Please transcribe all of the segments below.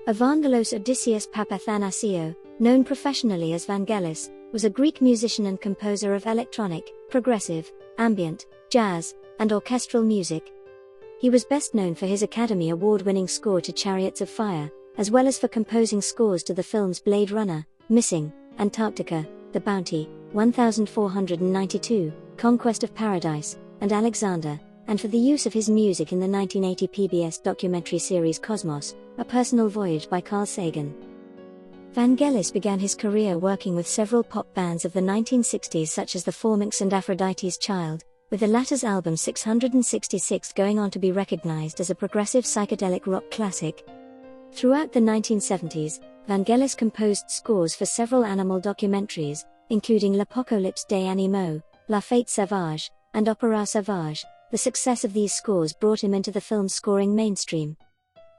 Evángelos Odysséas Papathanassíou, known professionally as Vangelis, was a Greek musician and composer of electronic, progressive, ambient, jazz, and orchestral music. He was best known for his Academy Award-winning score to Chariots of Fire, as well as for composing scores to the films Blade Runner, Missing, Antarctica, The Bounty, 1492, Conquest of Paradise, and Alexander, and for the use of his music in the 1980 PBS documentary series Cosmos, A Personal Voyage by Carl Sagan. Vangelis began his career working with several pop bands of the 1960s such as the Forminx and Aphrodite's Child, with the latter's album 666 going on to be recognized as a progressive psychedelic rock classic. Throughout the 1970s, Vangelis composed scores for several animal documentaries, including L'Apocalypse des Animaux, La Fête, sauvage, and Opéra sauvage. The success of these scores brought him into the film scoring mainstream.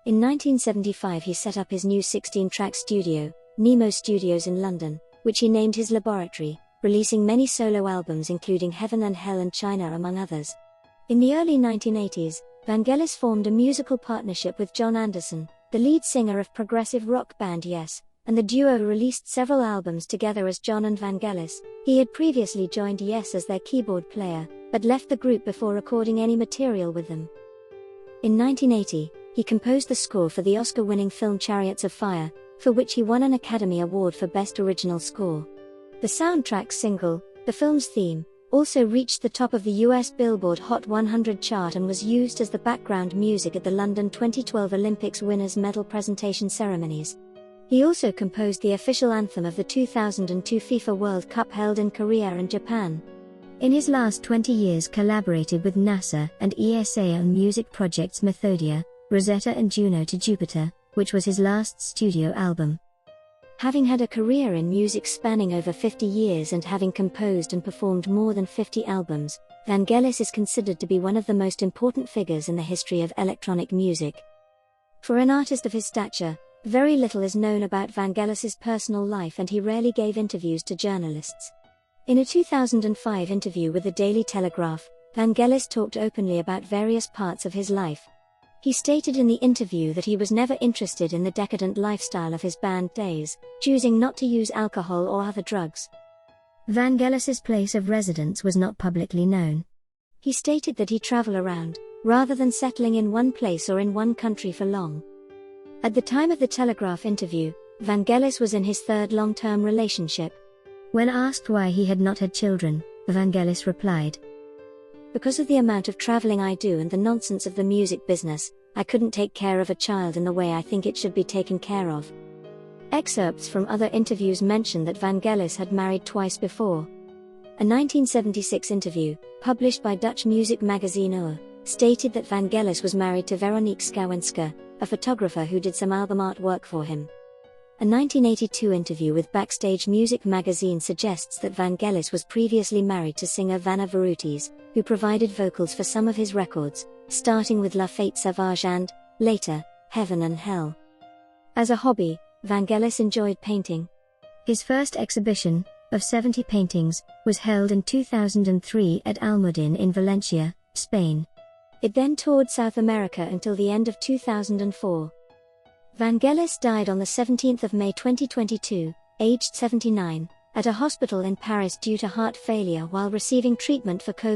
In 1975 he set up his new 16-track studio, Nemo Studios in London, which he named his laboratory, releasing many solo albums including Heaven and Hell and China among others. In the early 1980s, Vangelis formed a musical partnership with Jon Anderson, the lead singer of progressive rock band Yes, and the duo released several albums together as Jon and Vangelis. He had previously joined Yes as their keyboard player, but left the group before recording any material with them. In 1980, he composed the score for the Oscar-winning film Chariots of Fire, for which he won an Academy Award for Best Original Score. The soundtrack single, the film's theme, also reached the top of the US Billboard Hot 100 chart and was used as the background music at the London 2012 Olympics winners' medal presentation ceremonies. He also composed the official anthem of the 2002 FIFA World Cup held in Korea and Japan. In his last 20 years collaborated with NASA and ESA on music projects Methodia, Rosetta and Juno to Jupiter, which was his last studio album. Having had a career in music spanning over 50 years and having composed and performed more than 50 albums, Vangelis is considered to be one of the most important figures in the history of electronic music. For an artist of his stature, very little is known about Vangelis's personal life and he rarely gave interviews to journalists. In a 2005 interview with the Daily Telegraph, Vangelis talked openly about various parts of his life. He stated in the interview that he was never interested in the decadent lifestyle of his band days, choosing not to use alcohol or other drugs. Vangelis's place of residence was not publicly known. He stated that he traveled around, rather than settling in one place or in one country for long. At the time of the Telegraph interview, Vangelis was in his third long-term relationship. When asked why he had not had children, Vangelis replied, "Because of the amount of traveling I do and the nonsense of the music business, I couldn't take care of a child in the way I think it should be taken care of." Excerpts from other interviews mention that Vangelis had married twice before. A 1976 interview, published by Dutch music magazine Oor, stated that Vangelis was married to Veronique Schouwenske, a photographer who did some album artwork for him. A 1982 interview with Backstage Music magazine suggests that Vangelis was previously married to singer Vanna Verutis, who provided vocals for some of his records, starting with La Fête sauvage and, later, Heaven and Hell. As a hobby, Vangelis enjoyed painting. His first exhibition, of 70 paintings, was held in 2003 at Almudin in Valencia, Spain. It then toured South America until the end of 2004. Vangelis died on the 17th of May 2022, aged 79, at a hospital in Paris due to heart failure while receiving treatment for COVID.